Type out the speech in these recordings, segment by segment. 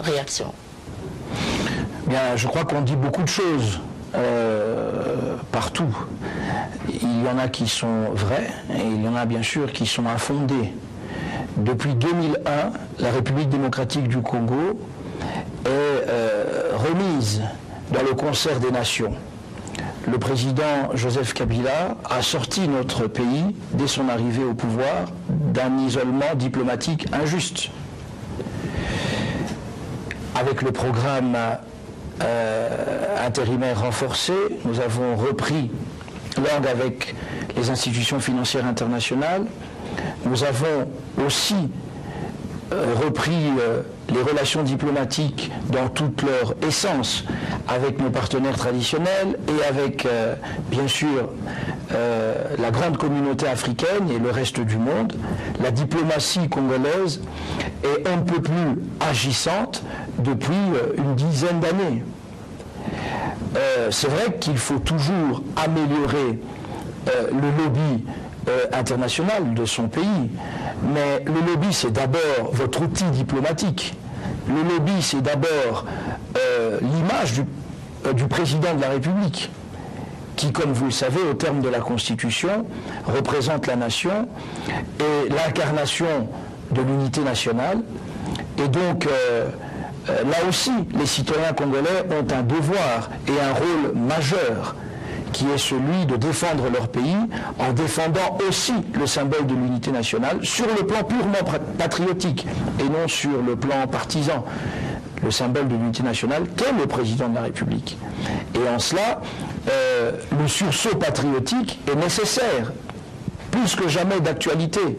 réaction? Bien, je crois qu'on dit beaucoup de choses partout. Il y en a qui sont vraies et il y en a bien sûr qui sont infondées. Depuis 2001, la République démocratique du Congo est remise dans le concert des nations. Le président Joseph Kabila a sorti notre pays, dès son arrivée au pouvoir, d'un isolement diplomatique injuste. Avec le programme intérimaire renforcé, nous avons repris langue avec les institutions financières internationales. Nous avons aussi repris les relations diplomatiques dans toute leur essence avec nos partenaires traditionnels et avec, bien sûr, la grande communauté africaine et le reste du monde. La diplomatie congolaise est un peu plus agissante depuis une dizaine d'années. C'est vrai qu'il faut toujours améliorer le lobby international de son pays, mais le lobby c'est d'abord votre outil diplomatique. Le lobby c'est d'abord l'image du président de la République qui, comme vous le savez, au terme de la Constitution, représente la nation et l'incarnation de l'unité nationale. Et donc, là aussi, les citoyens congolais ont un devoir et un rôle majeur qui est celui de défendre leur pays en défendant aussi le symbole de l'unité nationale sur le plan purement patriotique et non sur le plan partisan. Le symbole de l'unité nationale qu'est le président de la République. Et en cela, le sursaut patriotique est nécessaire, plus que jamais d'actualité,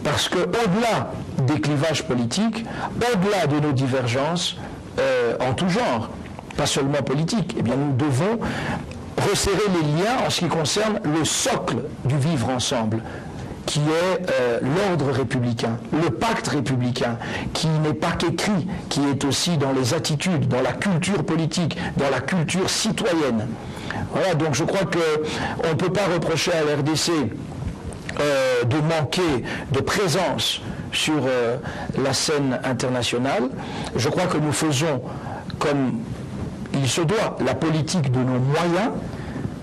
parce qu'au-delà des clivages politiques, au-delà de nos divergences en tout genre, pas seulement politiques, eh bien nous devons resserrer les liens en ce qui concerne le socle du vivre ensemble, qui est l'ordre républicain, le pacte républicain, qui n'est pas qu'écrit, qui est aussi dans les attitudes, dans la culture politique, dans la culture citoyenne. Voilà, donc je crois qu'on ne peut pas reprocher à la RDC de manquer de présence sur la scène internationale. Je crois que nous faisons, comme il se doit, la politique de nos moyens,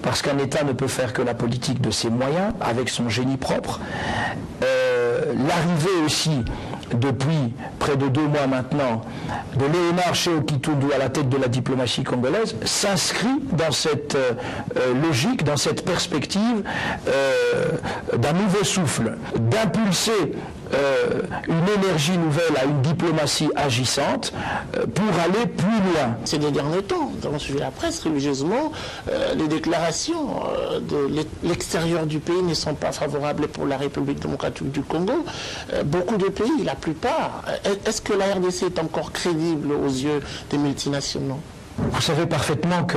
parce qu'un État ne peut faire que la politique de ses moyens, avec son génie propre. L'arrivée aussi, depuis près de 2 mois maintenant, de Léonard Sékou-Kitundu à la tête de la diplomatie congolaise, s'inscrit dans cette logique, dans cette perspective d'un nouveau souffle, d'impulser une énergie nouvelle à une diplomatie agissante pour aller plus loin. Ces derniers temps, nous avons suivi la presse religieusement, les déclarations de l'extérieur du pays ne sont pas favorables pour la République démocratique du Congo. Beaucoup de pays, la plupart. Est-ce que la RDC est encore crédible aux yeux des multinationaux? Vous savez parfaitement que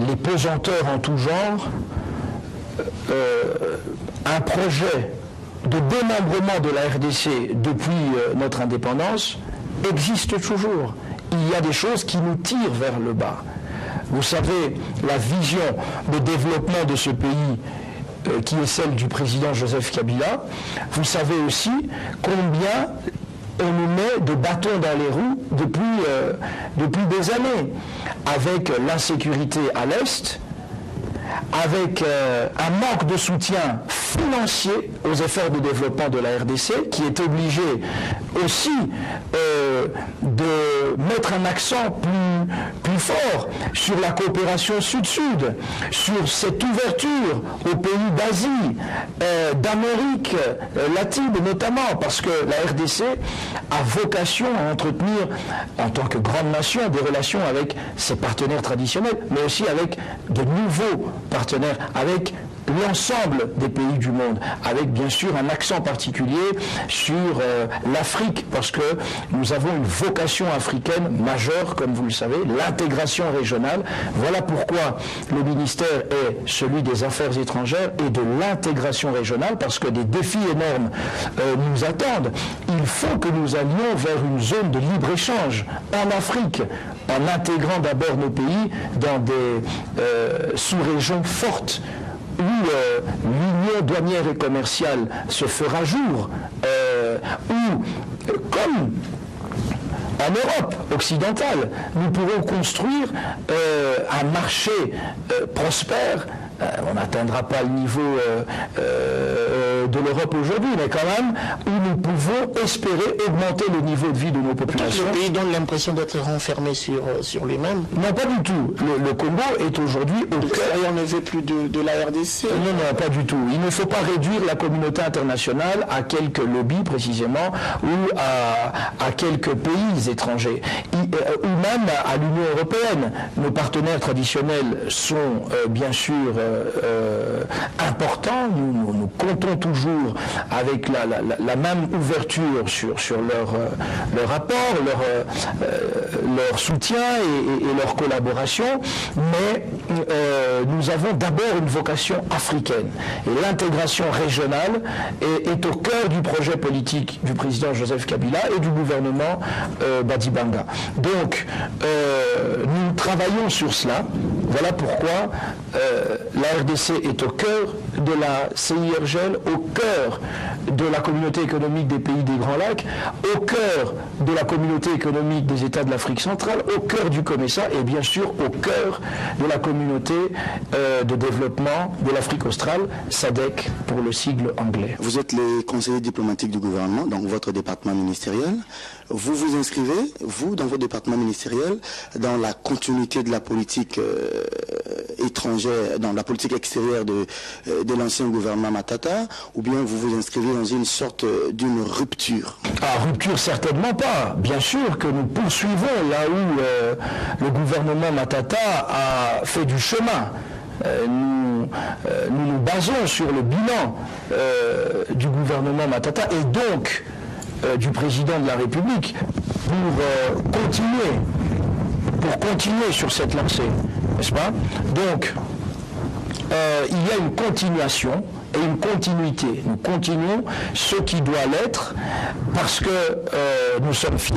les pesanteurs en tout genre, un projet de démembrement de la RDC depuis notre indépendance existe toujours. Il y a des choses qui nous tirent vers le bas. Vous savez, la vision de développement de ce pays qui est celle du président Joseph Kabila, vous savez aussi combien on nous met de bâtons dans les roues depuis des années, avec l'insécurité à l'Est, avec un manque de soutien financier aux efforts de développement de la RDC, qui est obligé aussi de mettre un accent plus fort sur la coopération sud-sud, sur cette ouverture aux pays d'Asie, d'Amérique latine notamment, parce que la RDC a vocation à entretenir, en tant que grande nation, des relations avec ses partenaires traditionnels, mais aussi avec de nouveaux partenaires, avec l'ensemble des pays du monde, avec bien sûr un accent particulier sur l'Afrique, parce que nous avons une vocation africaine majeure, comme vous le savez, l'intégration régionale. Voilà pourquoi le ministère est celui des Affaires étrangères et de l'intégration régionale, parce que des défis énormes nous attendent. Il faut que nous allions vers une zone de libre-échange en Afrique, en intégrant d'abord nos pays dans des sous-régions fortes, où l'union douanière et commerciale se fera jour, où, comme en Europe occidentale, nous pourrons construire un marché prospère. On n'atteindra pas le niveau de l'Europe aujourd'hui, mais quand même, où nous pouvons espérer augmenter le niveau de vie de nos populations. Le pays donne l'impression d'être renfermé sur lui-même. Non, pas du tout. Le Congo est aujourd'hui au cœur. On ne veut plus de la RDC. Non, pas du tout. Il ne faut pas réduire la communauté internationale à quelques lobbies, précisément, ou à quelques pays étrangers, ou même à l'Union européenne. Nos partenaires traditionnels sont bien sûr importants. Nous comptons toujours avec la même ouverture sur leur rapport, leur soutien et leur collaboration, mais nous avons d'abord une vocation africaine. Et l'intégration régionale est au cœur du projet politique du président Joseph Kabila et du gouvernement Badibanga. Donc, nous travaillons sur cela. Voilà pourquoi la RDC est au cœur de la CIRGL, au cœur de la communauté économique des pays des Grands Lacs, au cœur de la communauté économique des États de l'Afrique centrale, au cœur du COMESA et bien sûr au cœur de la communauté de développement de l'Afrique australe, SADC pour le sigle anglais. Vous êtes les conseillers diplomatiques du gouvernement, donc votre département ministériel. Vous vous inscrivez, vous, dans votre département ministériel, dans la continuité de la politique étrangère, dans la politique extérieure de l'ancien gouvernement Matata, ou bien vous vous inscrivez dans une sorte d'une rupture? Rupture certainement pas. Bien sûr que nous poursuivons là où le gouvernement Matata a fait du chemin. Nous nous basons sur le bilan du gouvernement Matata et donc du président de la République pour continuer sur cette lancée, n'est-ce pas? Donc, il y a une continuation et une continuité. Nous continuons ce qui doit l'être parce que nous sommes fiers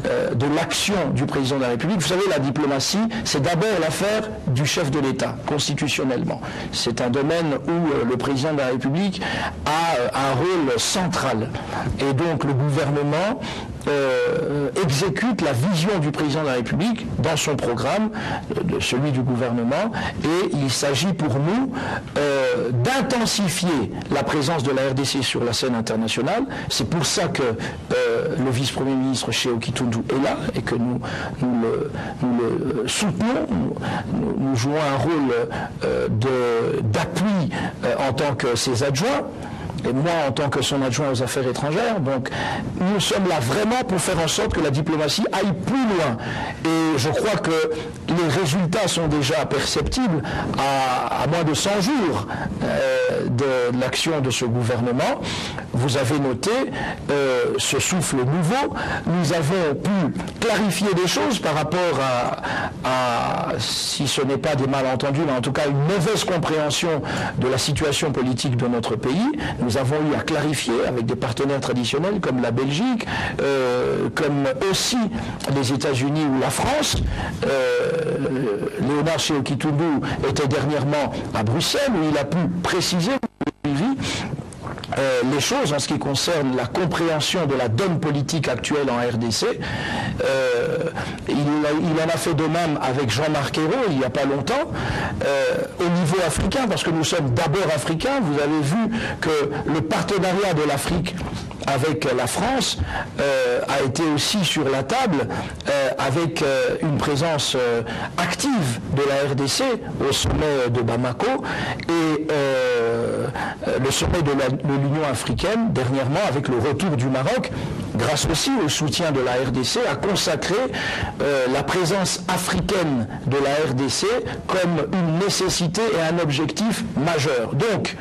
de l'action du président de la République. Vous savez, la diplomatie, c'est d'abord l'affaire du chef de l'État, constitutionnellement. C'est un domaine où le président de la République a un rôle central. Et donc le gouvernement exécute la vision du président de la République dans son programme, de celui du gouvernement, et il s'agit pour nous d'intensifier la présence de la RDC sur la scène internationale. C'est pour ça que le vice-premier ministre Shehu Kitundu est là et que nous le soutenons. Nous jouons un rôle d'appui en tant que ses adjoints. Et moi en tant que son adjoint aux affaires étrangères. Donc nous sommes là vraiment pour faire en sorte que la diplomatie aille plus loin. Et je crois que les résultats sont déjà perceptibles à moins de 100 jours de l'action de ce gouvernement. Vous avez noté ce souffle nouveau. Nous avons pu clarifier des choses par rapport à si ce n'est pas des malentendus, mais en tout cas une mauvaise compréhension de la situation politique de notre pays. Nous avons eu à clarifier avec des partenaires traditionnels comme la Belgique, comme aussi les États-Unis ou la France. Léonard Shehu Kitundu était dernièrement à Bruxelles où il a pu préciser les choses en ce qui concerne la compréhension de la donne politique actuelle en RDC. Il en a fait de même avec Jean-Marc Ayrault il n'y a pas longtemps, au niveau africain, parce que nous sommes d'abord africains. Vous avez vu que le partenariat de l'Afrique avec la France a été aussi sur la table avec une présence active de la RDC au sommet de Bamako et le sommet de l'Union africaine dernièrement avec le retour du Maroc, grâce aussi au soutien de la RDC, a consacré la présence africaine de la RDC comme une nécessité et un objectif majeur. Donc,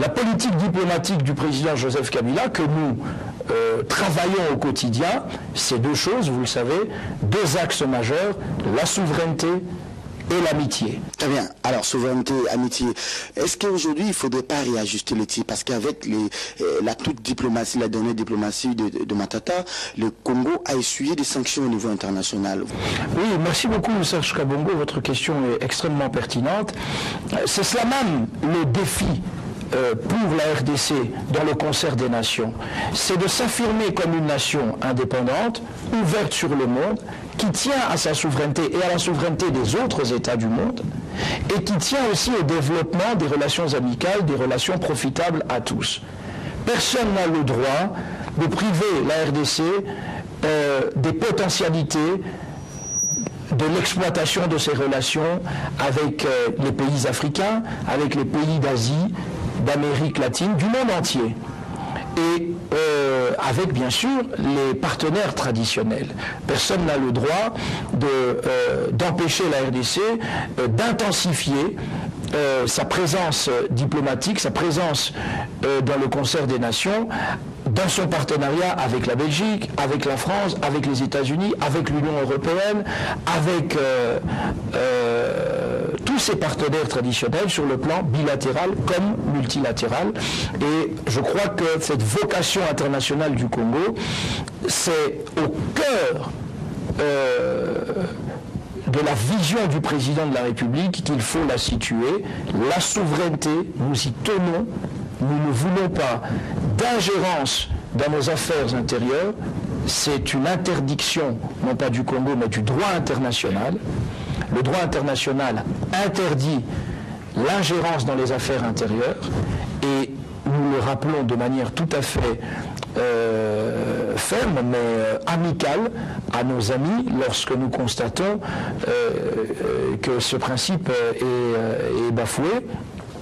la politique diplomatique du président Joseph Kabila que nous travaillons au quotidien, c'est deux choses, vous le savez, deux axes majeurs, la souveraineté et l'amitié. Très bien. Alors, souveraineté, amitié. Est-ce qu'aujourd'hui, il ne faudrait pas réajuster les tirs? Parce qu'avec la toute diplomatie, la dernière diplomatie de Matata, le Congo a essuyé des sanctions au niveau international. Oui, merci beaucoup, Serge Kabongo. Votre question est extrêmement pertinente. C'est cela même le défi pour la RDC dans le concert des nations, c'est de s'affirmer comme une nation indépendante, ouverte sur le monde, qui tient à sa souveraineté et à la souveraineté des autres États du monde, et qui tient aussi au développement des relations amicales, des relations profitables à tous. Personne n'a le droit de priver la RDC des potentialités de l'exploitation de ces relations avec les pays africains, avec les pays d'Asie, d'Amérique latine, du monde entier. Et avec bien sûr les partenaires traditionnels. Personne n'a le droit d'empêcher la RDC d'intensifier sa présence diplomatique, sa présence dans le concert des nations, dans son partenariat avec la Belgique, avec la France, avec les États-Unis, avec l'Union européenne, avec tous ces partenaires traditionnels sur le plan bilatéral comme multilatéral. Et je crois que cette vocation internationale du Congo, c'est au cœur de la vision du président de la République qu'il faut la situer. La souveraineté, nous y tenons, nous ne voulons pas d'ingérence dans nos affaires intérieures. C'est une interdiction, non pas du Congo, mais du droit international. Le droit international interdit l'ingérence dans les affaires intérieures et nous le rappelons de manière tout à fait ferme mais amicale à nos amis lorsque nous constatons que ce principe est bafoué.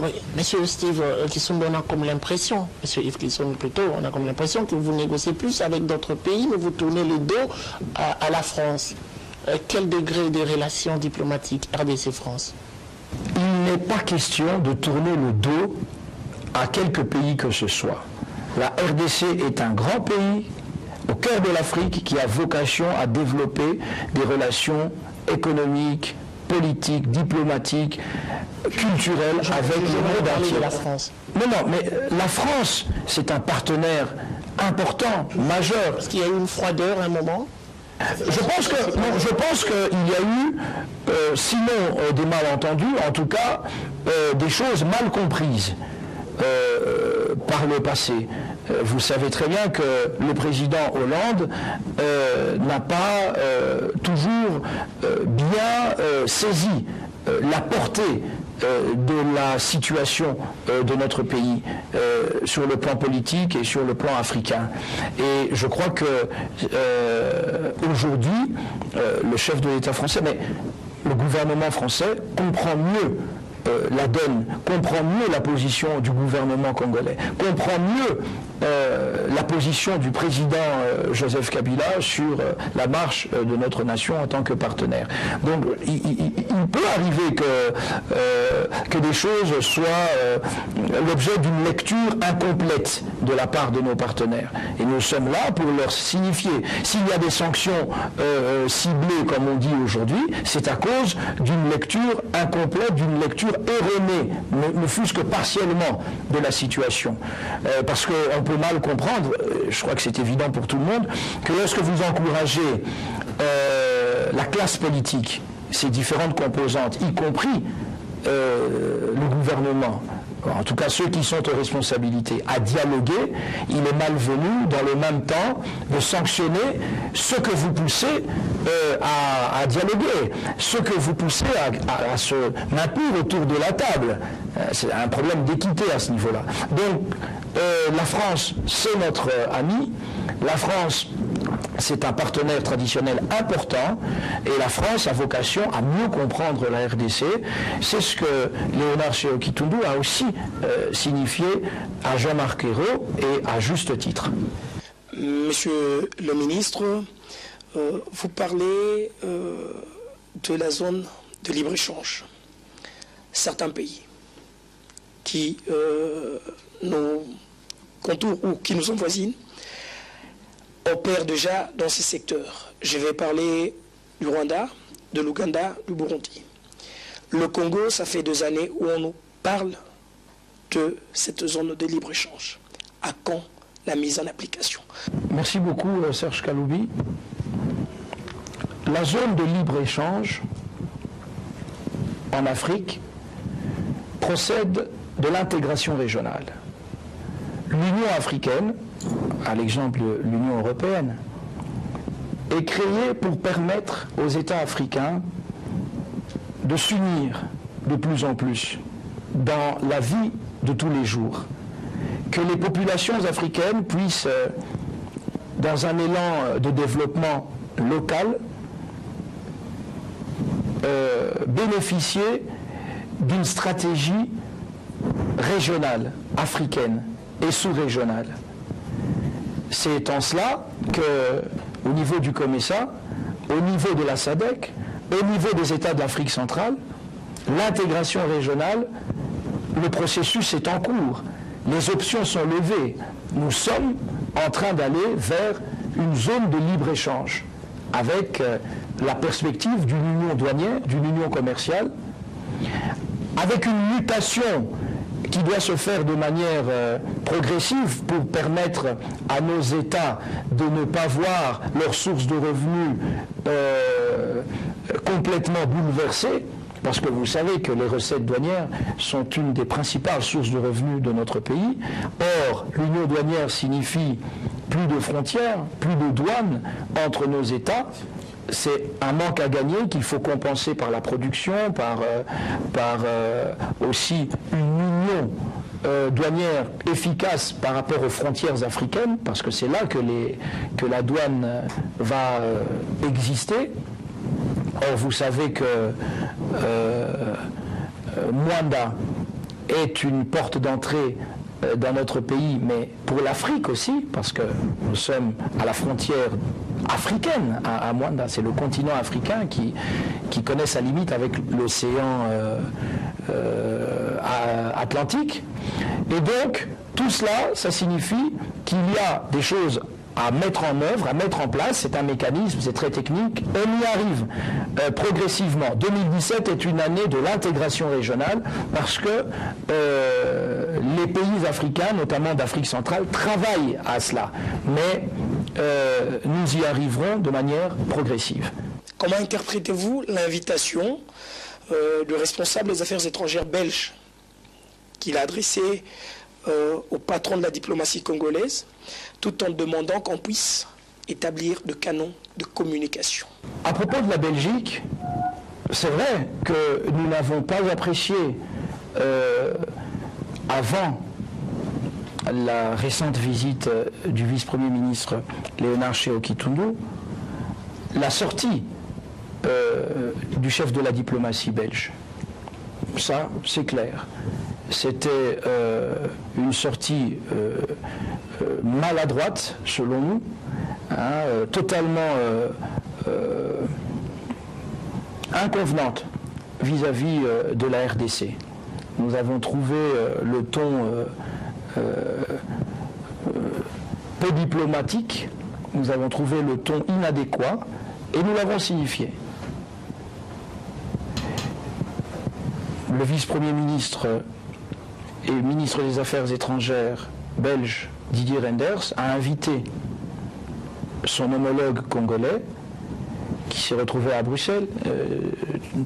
Oui, Monsieur Steve Kisumba, on a comme l'impression, Monsieur Yves Kisumba plutôt, on a comme l'impression que vous négociez plus avec d'autres pays, mais vous tournez le dos à la France. Quel degré de relations diplomatiques RDC-France? Il n'est pas question de tourner le dos à quelque pays que ce soit. La RDC est un grand pays au cœur de l'Afrique qui a vocation à développer des relations économiques, politiques, diplomatiques, culturelles avec le monde entier. De la France. Non, mais la France, c'est un partenaire important, majeur. Parce qu'il y a eu une froideur à un moment. Je pense qu'il y a eu, sinon des malentendus, en tout cas des choses mal comprises par le passé. Vous savez très bien que le président Hollande n'a pas toujours bien saisi la portée de la situation de notre pays sur le plan politique et sur le plan africain. Et je crois que aujourd'hui, le chef de l'État français, mais le gouvernement français comprend mieux la donne, comprend mieux la position du gouvernement congolais, comprend mieux la position du président Joseph Kabila sur la marche de notre nation en tant que partenaire. Donc il peut arriver que des choses soient l'objet d'une lecture incomplète de la part de nos partenaires. Et nous sommes là pour leur signifier, s'il y a des sanctions ciblées, comme on dit aujourd'hui, c'est à cause d'une lecture incomplète, d'une lecture erronée, ne fût-ce que partiellement, de la situation. Parce qu'on peut mal comprendre, je crois que c'est évident pour tout le monde, que lorsque vous encouragez la classe politique, ses différentes composantes, y compris le gouvernement, en tout cas ceux qui sont aux responsabilités, à dialoguer, il est malvenu dans le même temps de sanctionner ceux que vous poussez à dialoguer, ceux que vous poussez à se maintenir autour de la table. C'est un problème d'équité à ce niveau-là. Donc la France, c'est notre ami. La France, c'est un partenaire traditionnel important et la France a vocation à mieux comprendre la RDC. C'est ce que Léonard Séoki-Tundu a aussi signifié à Jean-Marc Ayrault et à juste titre. Monsieur le ministre, vous parlez de la zone de libre-échange. Certains pays qui nous contournent ou qui nous envoisinent opèrent déjà dans ces secteurs. Je vais parler du Rwanda, de l'Ouganda, du Burundi. Le Congo, ça fait 2 années où on nous parle de cette zone de libre-échange. À quand la mise en application? Merci beaucoup, Serge Kaloubi. La zone de libre-échange en Afrique procède de l'intégration régionale. L'Union africaine, à l'exemple de l'Union européenne, est créée pour permettre aux États africains de s'unir de plus en plus dans la vie de tous les jours. Que les populations africaines puissent, dans un élan de développement local, bénéficier d'une stratégie régionale, africaine et sous-régionale. C'est en cela qu'au niveau du COMESA, au niveau de la SADC, au niveau des États de l'Afrique centrale, l'intégration régionale, le processus est en cours. Les options sont levées. Nous sommes en train d'aller vers une zone de libre-échange avec la perspective d'une union douanière, d'une union commerciale, avec une mutation qui doit se faire de manière progressive pour permettre à nos États de ne pas voir leurs sources de revenus complètement bouleversées, parce que vous savez que les recettes douanières sont une des principales sources de revenus de notre pays. Or, l'union douanière signifie plus de frontières, plus de douanes entre nos États. C'est un manque à gagner qu'il faut compenser par la production, par aussi une union douanière efficace par rapport aux frontières africaines, parce que c'est là que la douane va exister. Or, vous savez que Mwanda est une porte d'entrée dans notre pays, mais pour l'Afrique aussi, parce que nous sommes à la frontière africaine à Mwanda. C'est le continent africain qui connaît sa limite avec l'océan Atlantique. Et donc, tout cela, ça signifie qu'il y a des choses à mettre en œuvre, à mettre en place. C'est un mécanisme, c'est très technique. On y arrive progressivement. 2017 est une année de l'intégration régionale parce que les pays africains, notamment d'Afrique centrale, travaillent à cela. Mais nous y arriverons de manière progressive. Comment interprétez-vous l'invitation du responsable des affaires étrangères belge qu'il a adressée au patron de la diplomatie congolaise, tout en demandant qu'on puisse établir de canons de communication? À propos de la Belgique, c'est vrai que nous n'avons pas apprécié avant la récente visite du vice-premier ministre Léonard Séo-Kitundu la sortie du chef de la diplomatie belge. Ça, c'est clair. C'était une sortie maladroite, selon nous, totalement inconvenante vis-à-vis de la RDC. Nous avons trouvé le ton peu diplomatique, nous avons trouvé le ton inadéquat et nous l'avons signifié. Le vice-premier ministre et le ministre des Affaires étrangères belge Didier Reynders a invité son homologue congolais qui s'est retrouvé à Bruxelles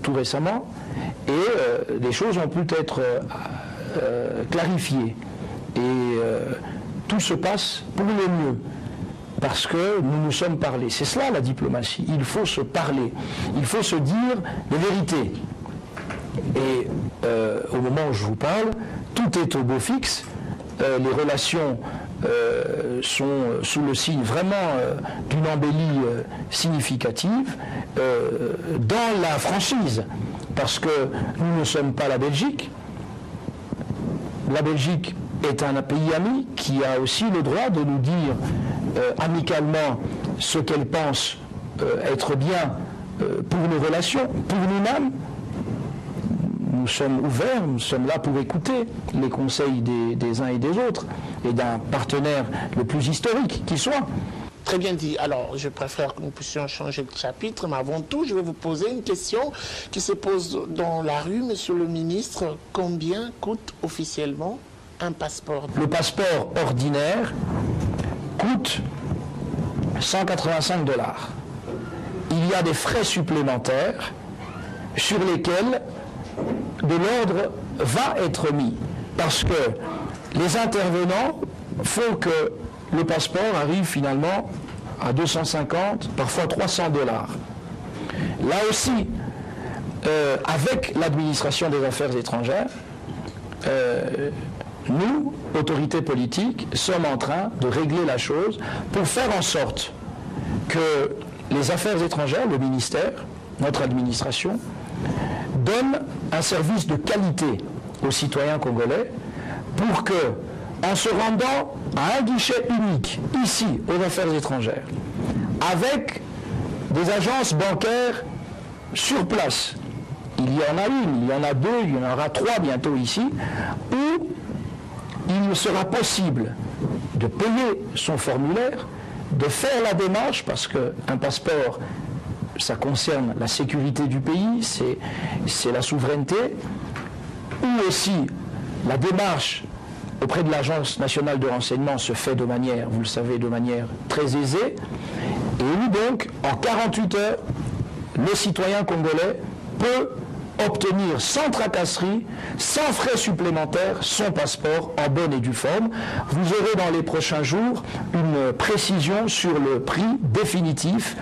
tout récemment et les choses ont pu être clarifiées et tout se passe pour le mieux parce que nous nous sommes parlé. C'est cela la diplomatie, il faut se parler, il faut se dire les vérités. Et au moment où je vous parle, tout est au beau fixe, les relations sont sous le signe vraiment d'une embellie significative dans la franchise, parce que nous ne sommes pas la Belgique. La Belgique est un pays ami qui a aussi le droit de nous dire amicalement ce qu'elle pense être bien pour nos relations, pour nous-mêmes. Nous sommes ouverts, nous sommes là pour écouter les conseils des uns et des autres et d'un partenaire le plus historique qui soit. Très bien dit. Alors, je préfère que nous puissions changer de chapitre, mais avant tout, je vais vous poser une question qui se pose dans la rue, monsieur le ministre. Combien coûte officiellement un passeport? Le passeport ordinaire coûte 185 $. Il y a des frais supplémentaires sur lesquels de l'ordre va être mis parce que les intervenants font que le passeport arrive finalement à 250, parfois 300 $. Là aussi, avec l'administration des affaires étrangères, nous, autorités politiques, sommes en train de régler la chose pour faire en sorte que les affaires étrangères, le ministère, notre administration, donne un service de qualité aux citoyens congolais pour que, en se rendant à un guichet unique, ici, aux affaires étrangères, avec des agences bancaires sur place, il y en a une, il y en a deux, il y en aura 3 bientôt ici, où il sera possible de payer son formulaire, de faire la démarche, parce qu'un passeport, ça concerne la sécurité du pays, c'est la souveraineté, ou aussi la démarche auprès de l'Agence nationale de renseignement se fait de manière, vous le savez, de manière très aisée, et où donc, en 48 heures, le citoyen congolais peut obtenir sans tracasserie, sans frais supplémentaires, son passeport en bonne et due forme. Vous aurez dans les prochains jours une précision sur le prix définitif.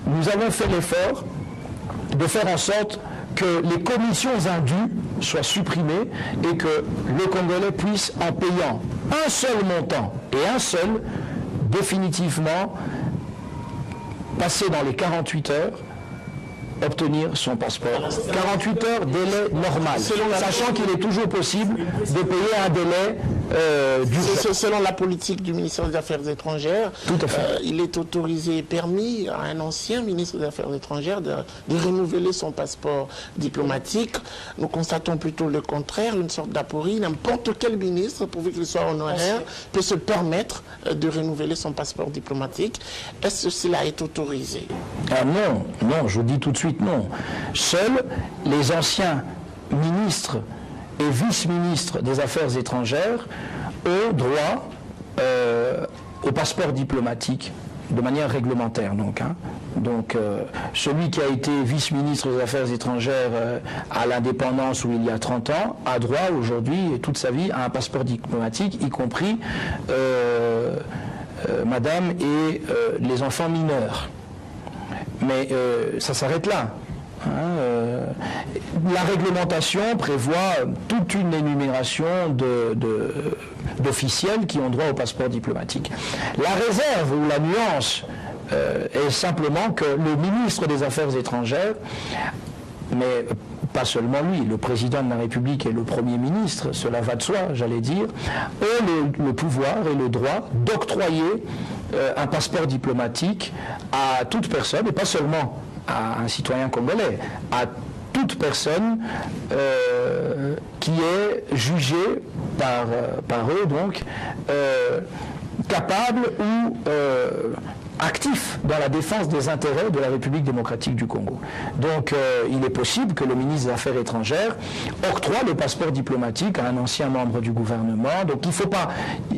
Nous avons fait l'effort de faire en sorte que les commissions indues soient supprimées et que le Congolais puisse, en payant un seul montant et un seul, définitivement passer dans les 48 heures, obtenir son passeport. 48 heures, délai normal, sachant qu'il est toujours possible de payer un délai selon la politique du ministère des Affaires étrangères. Tout à fait. Il est autorisé et permis à un ancien ministre des Affaires étrangères de renouveler son passeport diplomatique. Nous constatons plutôt le contraire, une sorte d'aporie. N'importe quel ministre, pourvu qu'il soit honoraire, peut se permettre de renouveler son passeport diplomatique. Est-ce que cela est autorisé? Non, je vous dis tout de suite non. Seuls les anciens ministres et vice-ministres des Affaires étrangères ont droit au passeport diplomatique de manière réglementaire. Donc, celui qui a été vice-ministre des Affaires étrangères à l'indépendance où il y a 30 ans a droit aujourd'hui et toute sa vie à un passeport diplomatique, y compris madame et les enfants mineurs. Mais ça s'arrête là. La réglementation prévoit toute une énumération d'officiels qui ont droit au passeport diplomatique. La réserve ou la nuance est simplement que le ministre des Affaires étrangères, mais pas seulement lui, le président de la République et le Premier ministre, cela va de soi, j'allais dire, ont le pouvoir et le droit d'octroyer un passeport diplomatique à toute personne, et pas seulement à un citoyen congolais, à toute personne qui est jugée par eux, donc, capable ou actif dans la défense des intérêts de la République démocratique du Congo. Donc il est possible que le ministre des Affaires étrangères octroie le passeport diplomatique à un ancien membre du gouvernement. Donc il ne faut pas,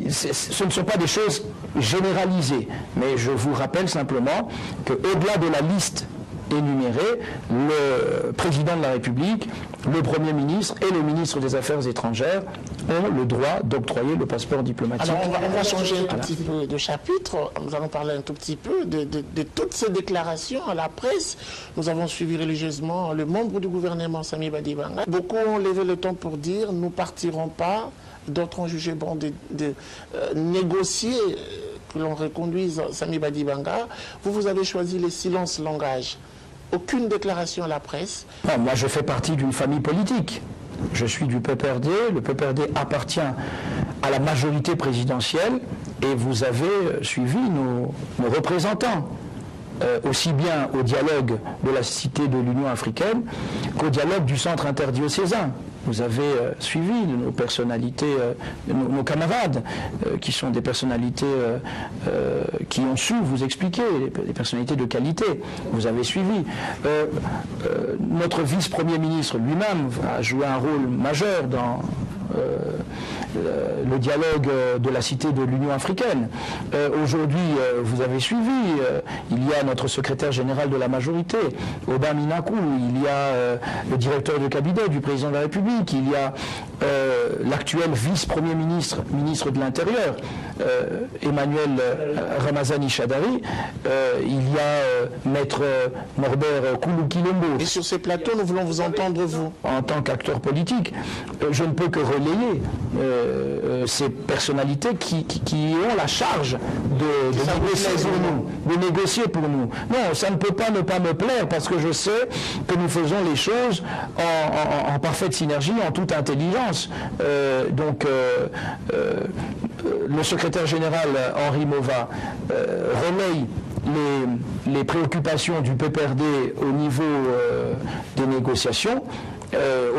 ce ne sont pas des choses généralisées, mais je vous rappelle simplement qu'au-delà de la liste énumérée, le président de la République, le Premier ministre et le ministre des Affaires étrangères ont le droit d'octroyer le passeport diplomatique. Alors on va changer un tout petit peu de chapitre. Nous allons parler un tout petit peu de toutes ces déclarations à la presse. Nous avons suivi religieusement le membre du gouvernement, Samy Badibanga. Beaucoup ont levé le ton pour dire nous ne partirons pas. D'autres ont jugé bon de négocier que l'on reconduise Samy Badibanga. Vous avez choisi le silence-langage. Aucune déclaration à la presse. Non, moi je fais partie d'une famille politique. Je suis du PPRD, le PPRD appartient à la majorité présidentielle et vous avez suivi nos représentants, aussi bien au dialogue de la Cité de l'Union africaine qu'au dialogue du Centre interdiocésain. Vous avez suivi nos personnalités, nos camarades, qui sont des personnalités qui ont su vous expliquer, des personnalités de qualité. Vous avez suivi. Notre vice-premier ministre lui-même a joué un rôle majeur le dialogue de la Cité de l'Union africaine. Aujourd'hui, vous avez suivi, il y a notre secrétaire général de la majorité, Aubin Minakou, il y a le directeur de cabinet du président de la République, il y a l'actuel vice-premier ministre, ministre de l'Intérieur, Emmanuel Ramazani Chadari, il y a maître Norbert Koulou-Kilombo. Et sur ces plateaux, nous voulons vous entendre, vous. En tant qu'acteur politique, je ne peux que relayer ces personnalités qui ont la charge de négocier pour nous. Non, ça ne peut pas ne pas me plaire parce que je sais que nous faisons les choses en parfaite synergie, en toute intelligence. Le secrétaire général Henri Mova relaye les préoccupations du PPRD au niveau des négociations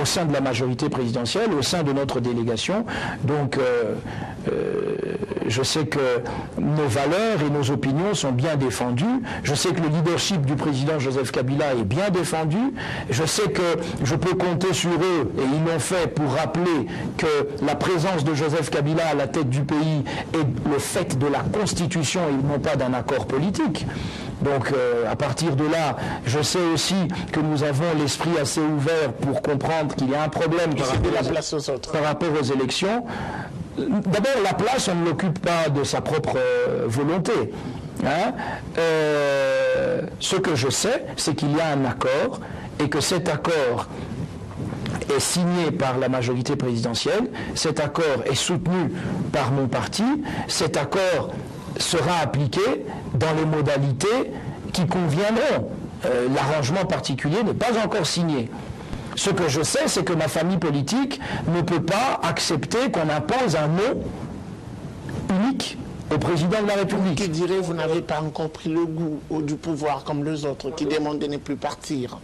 au sein de la majorité présidentielle, au sein de notre délégation. Donc je sais que nos valeurs et nos opinions sont bien défendues. Je sais que le leadership du président Joseph Kabila est bien défendu. Je sais que je peux compter sur eux, et ils l'ont fait, pour rappeler que la présence de Joseph Kabila à la tête du pays est le fait de la Constitution et non pas d'un accord politique. Donc à partir de là, je sais aussi que nous avons l'esprit assez ouvert pour comprendre qu'il y a un problème par rapport aux élections. D'abord, la place, on ne l'occupe pas de sa propre volonté. Ce que je sais, c'est qu'il y a un accord et que cet accord est signé par la majorité présidentielle, cet accord est soutenu par mon parti, cet accord sera appliqué dans les modalités qui conviendront. L'arrangement particulier n'est pas encore signé. Ce que je sais, c'est que ma famille politique ne peut pas accepter qu'on impose un nom unique au président de la République. Qui dirait vous n'avez pas encore pris le goût du pouvoir comme les autres qui demandent de ne plus partir?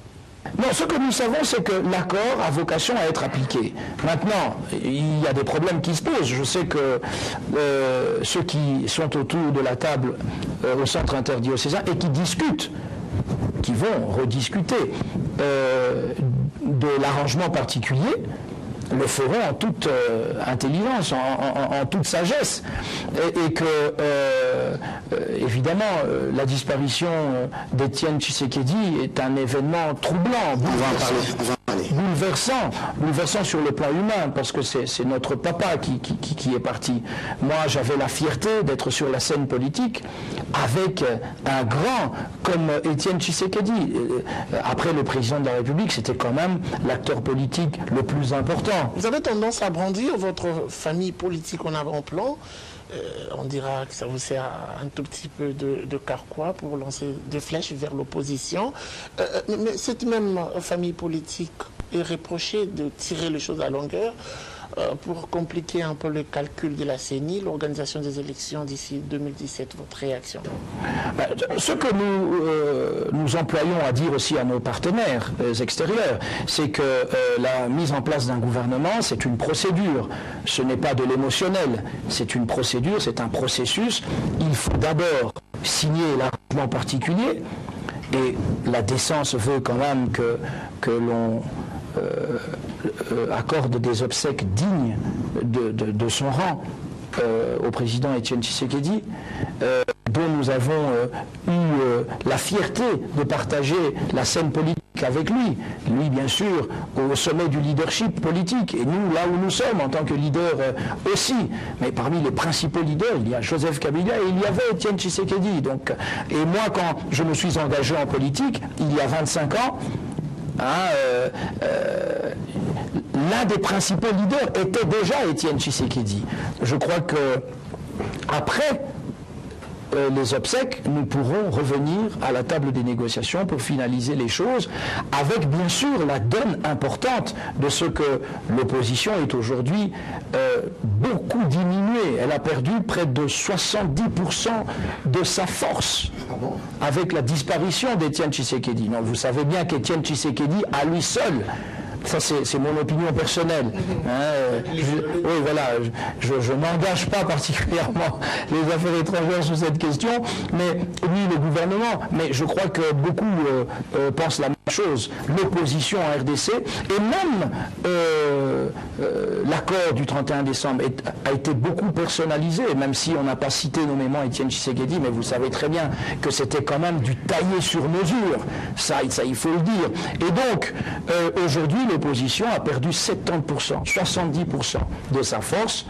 Non, ce que nous savons, c'est que l'accord a vocation à être appliqué. Maintenant, il y a des problèmes qui se posent. Je sais que ceux qui sont autour de la table au centre interdiocésain et qui discutent, qui vont rediscuter de l'arrangement particulier, le feront en toute intelligence, en toute sagesse. Et que, évidemment, la disparition d'Étienne Tshisekedi est un événement troublant, bouleversant sur le plan humain, parce que c'est notre papa qui est parti. Moi, j'avais la fierté d'être sur la scène politique avec un grand comme Étienne Tshisekedi. Après le président de la République, c'était quand même l'acteur politique le plus important. Vous avez tendance à brandir votre famille politique en avant-plan. On dira que ça vous sert un tout petit peu de carquois pour lancer des flèches vers l'opposition. Mais cette même famille politique est reprochée de tirer les choses à longueur pour compliquer un peu le calcul de la CENI, l'organisation des élections d'ici 2017. Votre réaction? Ce que nous employons à dire aussi à nos partenaires extérieurs, c'est que la mise en place d'un gouvernement, c'est une procédure. Ce n'est pas de l'émotionnel, c'est une procédure, c'est un processus. Il faut d'abord signer l'arrangement particulier, et la décence veut quand même que l'on accorde des obsèques dignes de son rang au président Étienne Tshisekedi, dont nous avons eu la fierté de partager la scène politique avec lui. Lui, bien sûr, au sommet du leadership politique, et nous, là où nous sommes, en tant que leader aussi. Mais parmi les principaux leaders, il y a Joseph Kabila et il y avait Étienne Tshisekedi. Donc, et moi, quand je me suis engagé en politique, il y a 25 ans, l'un des principaux leaders était déjà Étienne Tshisekedi. Je crois que après les obsèques, nous pourrons revenir à la table des négociations pour finaliser les choses, avec bien sûr la donne importante de ce que l'opposition est aujourd'hui beaucoup diminuée. Elle a perdu près de 70% de sa force avec la disparition d'Étienne Tshisekedi. Donc vous savez bien qu'Étienne Tshisekedi, à lui seul, ça c'est mon opinion personnelle. Oui, voilà, je n'engage pas particulièrement les affaires étrangères sur cette question, mais ni le gouvernement. Mais je crois que beaucoup pensent la chose, l'opposition en RDC, et même l'accord du 31 décembre a été beaucoup personnalisé, même si on n'a pas cité nommément Étienne Tshisekedi, mais vous savez très bien que c'était quand même du taillé sur mesure, ça il faut le dire. Et donc, aujourd'hui, l'opposition a perdu 70%, 70% de sa force.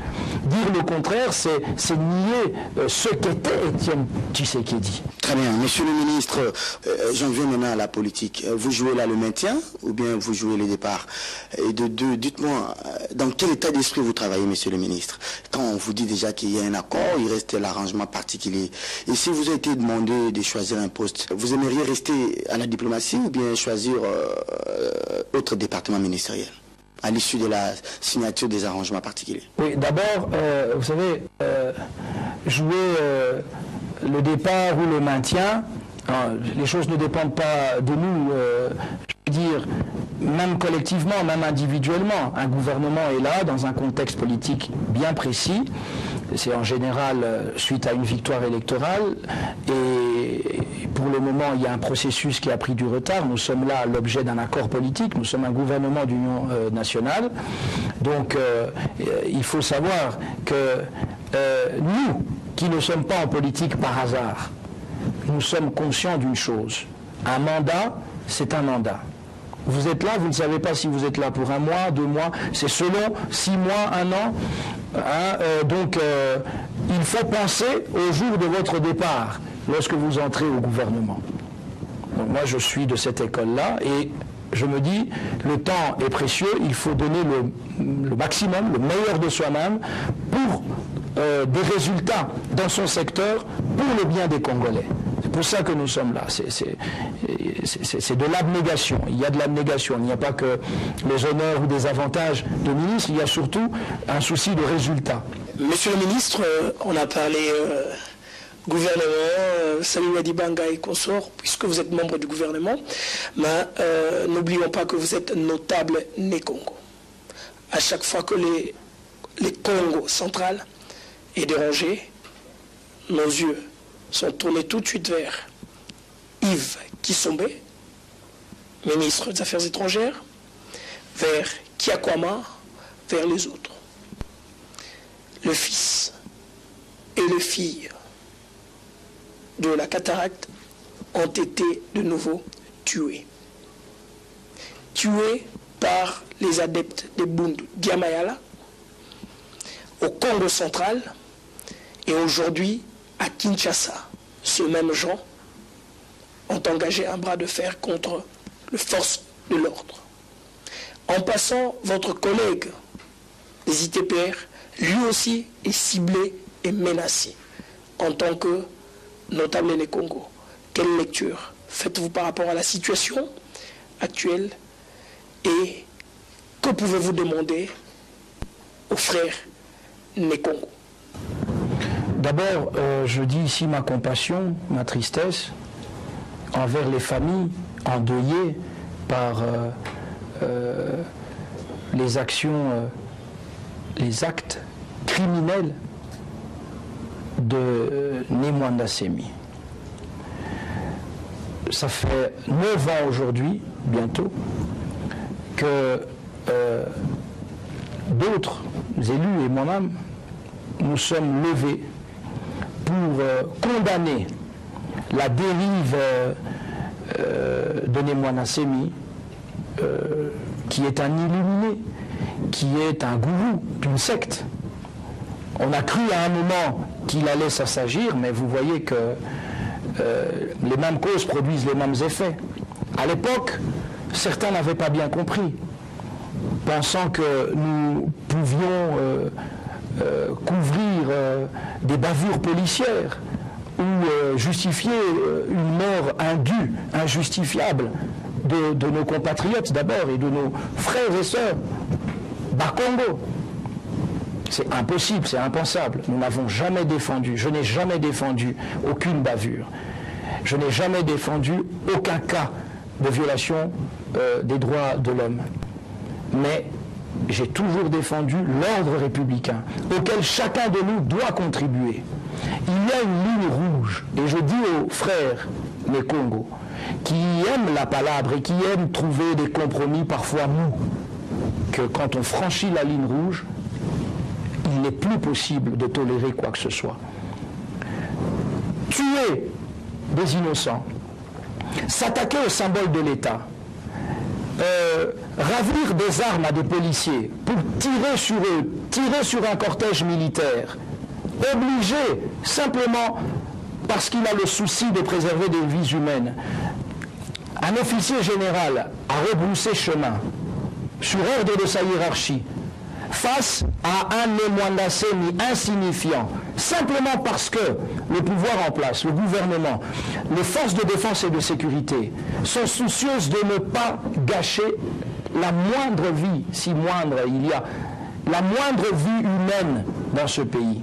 Dire le contraire, c'est nier ce qu'était Étienne Tshisekedi. Très bien. Monsieur le ministre, j'en viens maintenant à la politique. Vous jouez là le maintien ou bien vous jouez les départs? Et dites-moi, dans quel état d'esprit vous travaillez, monsieur le ministre? Quand on vous dit déjà qu'il y a un accord, il reste l'arrangement particulier. Et si vous avez été demandé de choisir un poste, vous aimeriez rester à la diplomatie ou bien choisir autre département ministériel à l'issue de la signature des arrangements particuliers? Oui, d'abord, vous savez, jouer le départ ou le maintien, les choses ne dépendent pas de nous, je veux dire, même collectivement, même individuellement. Un gouvernement est là dans un contexte politique bien précis. C'est en général suite à une victoire électorale. Et pour le moment, il y a un processus qui a pris du retard. Nous sommes là à l'objet d'un accord politique. Nous sommes un gouvernement d'union nationale. Donc, il faut savoir que nous, qui ne sommes pas en politique par hasard, nous sommes conscients d'une chose. Un mandat, c'est un mandat. Vous êtes là, vous ne savez pas si vous êtes là pour 1 mois, 2 mois, c'est selon 6 mois, 1 an. Donc, il faut penser au jour de votre départ, lorsque vous entrez au gouvernement. Donc, moi, je suis de cette école-là et je me dis, le temps est précieux, il faut donner le maximum, le meilleur de soi-même pour des résultats dans son secteur pour le bien des Congolais. C'est pour ça que nous sommes là. C'est de l'abnégation. Il y a de l'abnégation. Il n'y a pas que les honneurs ou des avantages de ministre, il y a surtout un souci de résultat. Monsieur le ministre, on a parlé gouvernement, Samuel Adibanga et consorts, puisque vous êtes membre du gouvernement, mais n'oublions pas que vous êtes notable né Congo. À chaque fois que les Congo central est dérangé, nos yeux sont tournés tout de suite vers Yves Kissombe, ministre des Affaires étrangères, vers Kiakwama, vers les autres. Le fils et les filles de la cataracte ont été de nouveau tués. Tués par les adeptes de Bundu Diamayala au Congo central et aujourd'hui à Kinshasa. Ces mêmes gens ont engagé un bras de fer contre les forces de l'ordre. En passant, votre collègue des ITPR, lui aussi, est ciblé et menacé en tant que notable né Congo. Quelle lecture faites-vous par rapport à la situation actuelle et que pouvez-vous demander aux frères né Congo? D'abord, je dis ici ma compassion, ma tristesse envers les familles endeuillées par les actions, les actes criminels de Nemwanda Semi. Ça fait 9 ans aujourd'hui, bientôt, que d'autres élus et moi-même nous sommes levés pour condamner la dérive de Nemwanda Semi, qui est un illuminé, qui est un gourou d'une secte. On a cru à un moment qu'il allait s'assagir, mais vous voyez que les mêmes causes produisent les mêmes effets. À l'époque, certains n'avaient pas bien compris, pensant que nous pouvions couvrir des bavures policières ou justifier une mort indue, injustifiable de nos compatriotes d'abord et de nos frères et sœurs bas Congo. C'est impossible, c'est impensable. Nous n'avons jamais défendu, je n'ai jamais défendu aucune bavure. Je n'ai jamais défendu aucun cas de violation des droits de l'homme. Mais j'ai toujours défendu l'ordre républicain, auquel chacun de nous doit contribuer. Il y a une ligne rouge, et je dis aux frères les Congos, qui aiment la palabre et qui aiment trouver des compromis parfois mous, que quand on franchit la ligne rouge, il n'est plus possible de tolérer quoi que ce soit. Tuer des innocents, s'attaquer aux symboles de l'État, ravir des armes à des policiers pour tirer sur eux, tirer sur un cortège militaire, obligé simplement parce qu'il a le souci de préserver des vies humaines, un officier général a rebroussé chemin sur ordre de sa hiérarchie face à un Nemwanda Semi insignifiant, simplement parce que le pouvoir en place, le gouvernement, les forces de défense et de sécurité sont soucieuses de ne pas gâcher la moindre vie, si moindre il y a, la moindre vie humaine dans ce pays.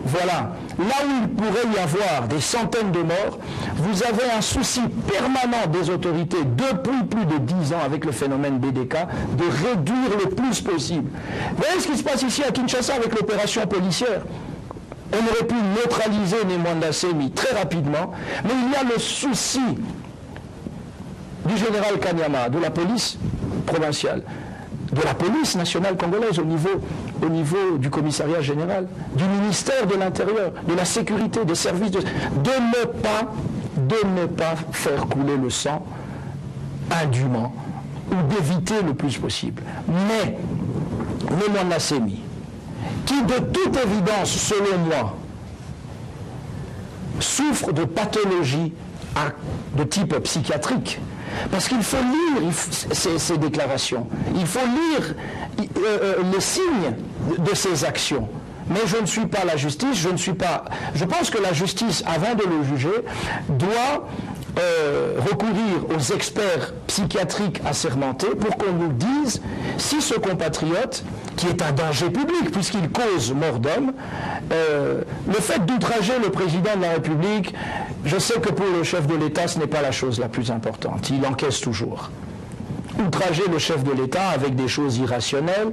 Voilà, là où il pourrait y avoir des centaines de morts, vous avez un souci permanent des autorités depuis plus de 10 ans avec le phénomène BDK de réduire le plus possible. Vous voyez ce qui se passe ici à Kinshasa avec l'opération policière? On aurait pu neutraliser Nemwanda Semi très rapidement, mais il y a le souci du général Kanyama, de la police provinciale, de la police nationale congolaise au niveau du commissariat général, du ministère de l'Intérieur, de la sécurité, des services, de ne pas faire couler le sang indûment ou d'éviter le plus possible. Mais Nemwanda Semi, qui de toute évidence, selon moi, souffre de pathologies de type psychiatrique, parce qu'il faut lire ces déclarations, il faut lire les signes de ces actions. Mais je ne suis pas la justice, je pense que la justice, avant de le juger, doit recourir aux experts psychiatriques assermentés pour qu'on nous dise si ce compatriote, qui est un danger public puisqu'il cause mort d'homme, le fait d'outrager le président de la République, je sais que pour le chef de l'État ce n'est pas la chose la plus importante, il encaisse toujours. Outrager le chef de l'État avec des choses irrationnelles.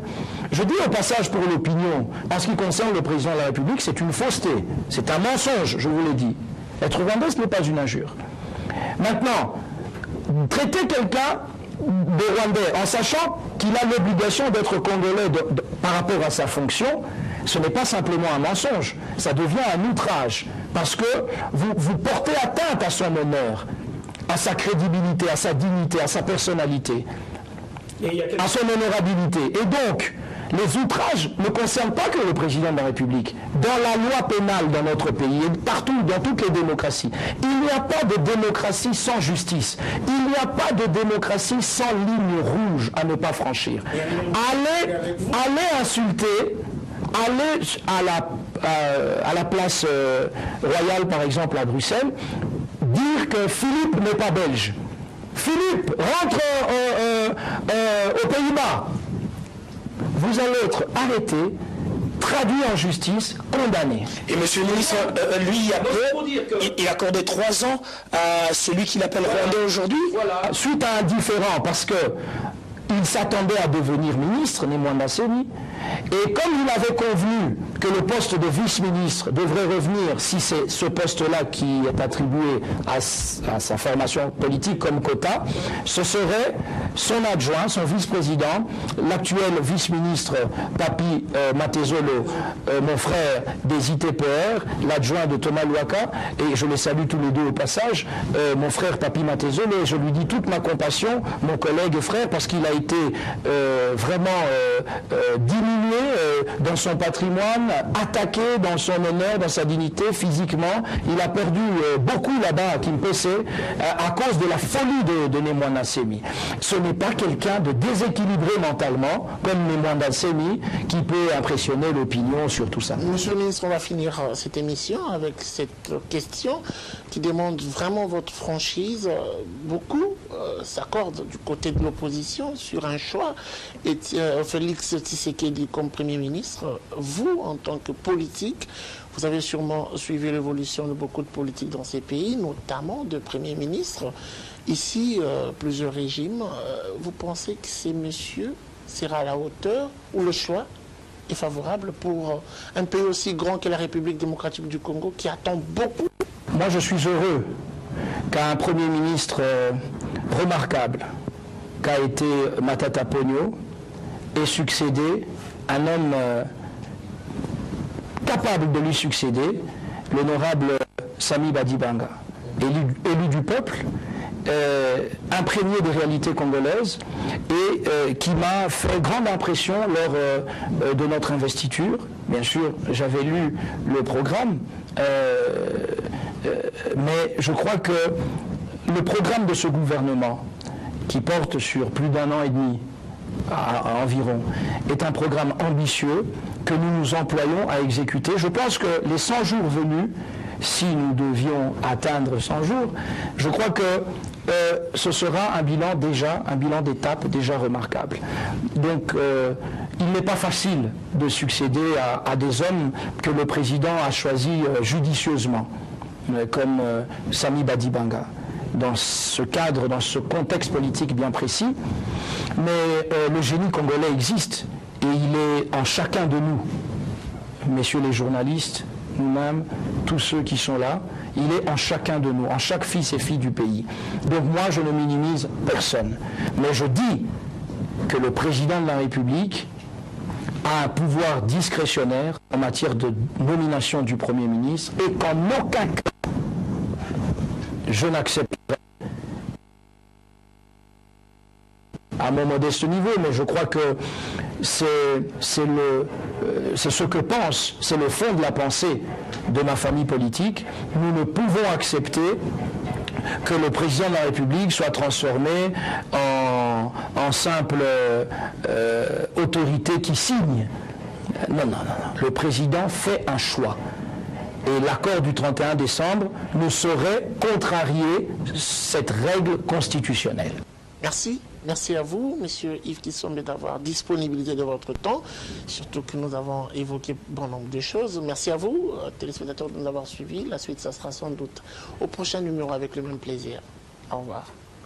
Je dis au passage pour l'opinion, en ce qui concerne le président de la République, c'est une fausseté, c'est un mensonge, je vous l'ai dit. Être rwandais, ce n'est pas une injure. Maintenant, traiter quelqu'un de rwandais en sachant qu'il a l'obligation d'être congolais par rapport à sa fonction, ce n'est pas simplement un mensonge, ça devient un outrage, parce que vous portez atteinte à son honneur, à sa crédibilité, à sa dignité, à sa personnalité, à son honorabilité. Et donc, les outrages ne concernent pas que le président de la République. Dans la loi pénale dans notre pays, et partout, dans toutes les démocraties, il n'y a pas de démocratie sans justice. Il n'y a pas de démocratie sans ligne rouge à ne pas franchir. Allez insulter, allez à la place royale, par exemple, à Bruxelles, dire que Philippe n'est pas belge. Philippe rentre aux Pays-Bas. Vous allez être arrêté, traduit en justice, condamné. Et monsieur le ministre, lui, il accordait 3 ans à celui qu'il appelle rwandais aujourd'hui. Voilà, suite à un différend, parce que il s'attendait à devenir ministre, Nemwanda Semi, et comme il avait convenu que le poste de vice-ministre devrait revenir, si c'est ce poste-là qui est attribué à sa formation politique comme quota, ce serait son adjoint, son vice-président, l'actuel vice-ministre Papi Matezolo, mon frère des ITPR, l'adjoint de Thomas Louaka, et je les salue tous les deux au passage, mon frère Papi Matezolo, et je lui dis toute ma compassion, mon collègue et frère, parce qu'il a été vraiment diminué dans son patrimoine, attaqué dans son honneur, dans sa dignité, physiquement. Il a perdu beaucoup là-bas à Kimpese à cause de la folie de Nemwanda Semi. Ce n'est pas quelqu'un de déséquilibré mentalement, comme Nemwanda Semi, qui peut impressionner l'opinion sur tout ça. Monsieur le ministre, on va finir cette émission avec cette question qui demande vraiment votre franchise. Beaucoup s'accordent du côté de l'opposition sur un choix. Et Félix Tshisekedi comme Premier ministre, vous, en tant que politique, vous avez sûrement suivi l'évolution de beaucoup de politiques dans ces pays, notamment de Premier ministre. Ici, plusieurs régimes. Vous pensez que ces messieurs sera à la hauteur ou le choix est favorable pour un pays aussi grand que la République démocratique du Congo qui attend beaucoup? Moi, je suis heureux qu'à un Premier ministre remarquable, qu'a été Matata Ponyo, ait succédé un homme capable de lui succéder, l'honorable Sami Badibanga, élu du peuple, imprégné des réalités congolaises et qui m'a fait grande impression lors de notre investiture. Bien sûr, j'avais lu le programme, mais je crois que le programme de ce gouvernement, qui porte sur plus d'1 an et demi environ, est un programme ambitieux que nous nous employons à exécuter. Je pense que les 100 jours venus, si nous devions atteindre 100 jours, je crois que ce sera un bilan d'étape déjà remarquable. Donc il n'est pas facile de succéder à des hommes que le président a choisis judicieusement, comme Sami Badibanga, dans ce cadre, dans ce contexte politique bien précis. Mais le génie congolais existe et il est en chacun de nous, messieurs les journalistes, nous-mêmes, tous ceux qui sont là, il est en chacun de nous, en chaque fils et fille du pays. Donc moi, je ne minimise personne. Mais je dis que le président de la République a un pouvoir discrétionnaire en matière de nomination du Premier ministre et qu'en aucun cas, je n'accepterai, à mon modeste niveau, mais je crois que c'est ce que pense, c'est le fond de la pensée de ma famille politique. Nous ne pouvons accepter que le président de la République soit transformé en simple autorité qui signe. Non. Le président fait un choix. Et l'accord du 31 décembre ne saurait contrarier cette règle constitutionnelle. Merci. Merci à vous, Monsieur Yves Kissombe, d'avoir disponibilité de votre temps, surtout que nous avons évoqué bon nombre de choses. Merci à vous, téléspectateurs, de nous avoir suivis. La suite, ça sera sans doute au prochain numéro avec le même plaisir. Au revoir.